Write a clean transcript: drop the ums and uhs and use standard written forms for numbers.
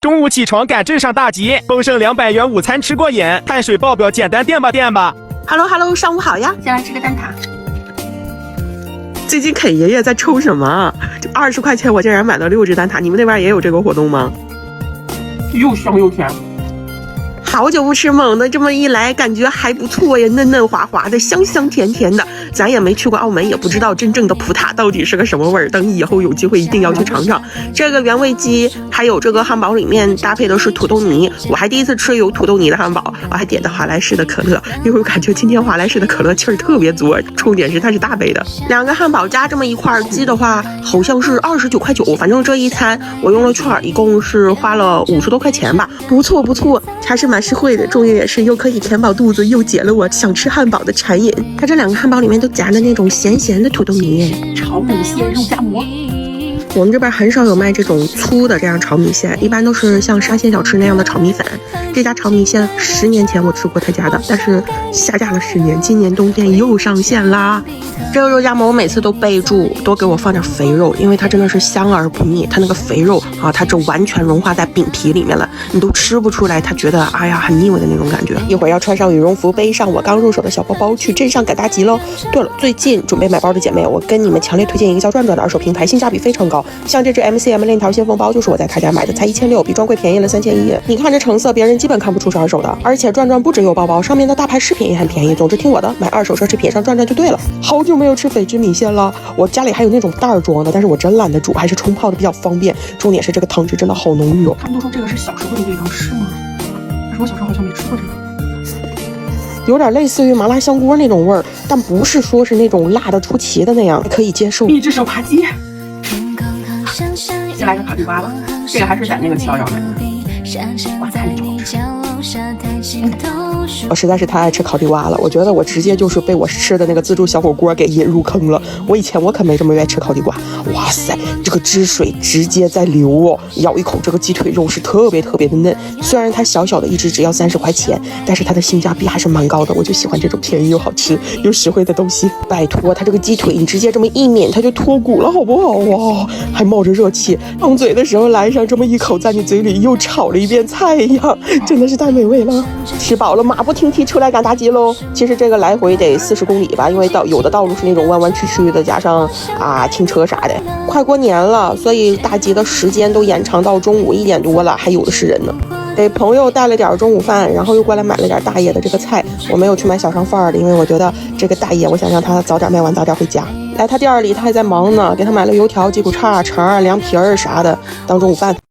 中午起床赶镇上大集，丰盛200元午餐吃过瘾，碳水爆表简单垫吧。Hello， 上午好呀，先来吃个蛋挞。最近K爷爷在抽什么？就20块钱，我竟然买了6只蛋挞。你们那边也有这个活动吗？又香又甜。好久不吃猛的，这么一来感觉还不错呀，嫩嫩滑滑的，香香甜甜的。咱也没去过澳门，也不知道真正的葡挞到底是个什么味儿。等以后有机会一定要去尝尝。这个原味鸡还有这个汉堡里面搭配的是土豆泥，我还第一次吃有土豆泥的汉堡。我还点的华莱士的可乐，因为我感觉今天华莱士的可乐气儿特别足，重点是它是大杯的。2个汉堡加这么一块鸡的话，好像是29.9块，反正这一餐我用了券，一共是花了50多块钱吧，不错，还是蛮实惠的。重点是又可以填饱肚子，又解了我想吃汉堡的馋瘾。它这2个汉堡里面都夹的那种咸的土豆泥，炒米线肉夹馍。我们这边很少有卖这种粗的这样炒米线，一般都是像沙县小吃那样的炒米粉。这家炒米线10年前我吃过他家的，但是下架了10年，今年冬天又上线啦。这个肉夹馍我每次都备注多给我放点肥肉，因为它真的是香而不腻，它那个肥肉啊，它就完全融化在饼皮里面了，你都吃不出来它觉得哎呀很腻味的那种感觉。一会儿要穿上羽绒服，背上我刚入手的小包包去镇上赶大集喽。对了，最近准备买包的姐妹，我跟你们强烈推荐营销转转的二手平台，性价比非常高。像这只 MCM 链条先锋包就是我在他家买的，才1600，比专柜便宜了3100。你看这成色，别人基本看不出是二手的。而且转转不只有包包，上面的大牌饰品也很便宜。总之听我的，买二手奢侈品上转转就对了。好久没有吃翡芝米线了，我家里还有那种袋装的，但是我真懒得煮，还是冲泡的比较方便。重点是这个汤汁真的好浓郁哦。他们都说这个是小时候的味道，是吗？但是我小时候好像没吃过这个。有点类似于麻辣香锅那种味儿，但不是说是那种辣的出奇的那样，可以接受。秘制手扒鸡。先来个烤地瓜吧，这个还是在那个711买的。哇，太美了。我实在是太爱吃烤地瓜了，我觉得我直接就是被我吃的那个自助小火锅给引入坑了。以前我可没这么爱吃烤地瓜，哇塞，这个汁水直接在流哦！咬一口，这个鸡腿肉是特别的嫩。虽然它小小的一只只要30块钱，但是它的性价比还是蛮高的。我就喜欢这种便宜又好吃又实惠的东西。拜托，它这个鸡腿你直接这么一抿，它就脱骨了，好不好？哇，还冒着热气，放嘴的时候来上这么一口，在你嘴里又炒了一遍菜一样，真的是太美味了。吃饱了，马不停蹄出来赶大集喽。其实这个来回得40公里吧，因为有的道路是那种弯弯曲曲的，加上停车啥的。快过年了，所以大集的时间都延长到中午1点多了，还有的是人呢。给朋友带了点中午饭，然后又过来买了点大爷的这个菜。我没有去买小商贩的，因为我觉得这个大爷，我想让他早点卖完，早点回家。来他店里他还在忙呢，给他买了油条、鸡骨叉、肠、凉皮儿啥的当中午饭。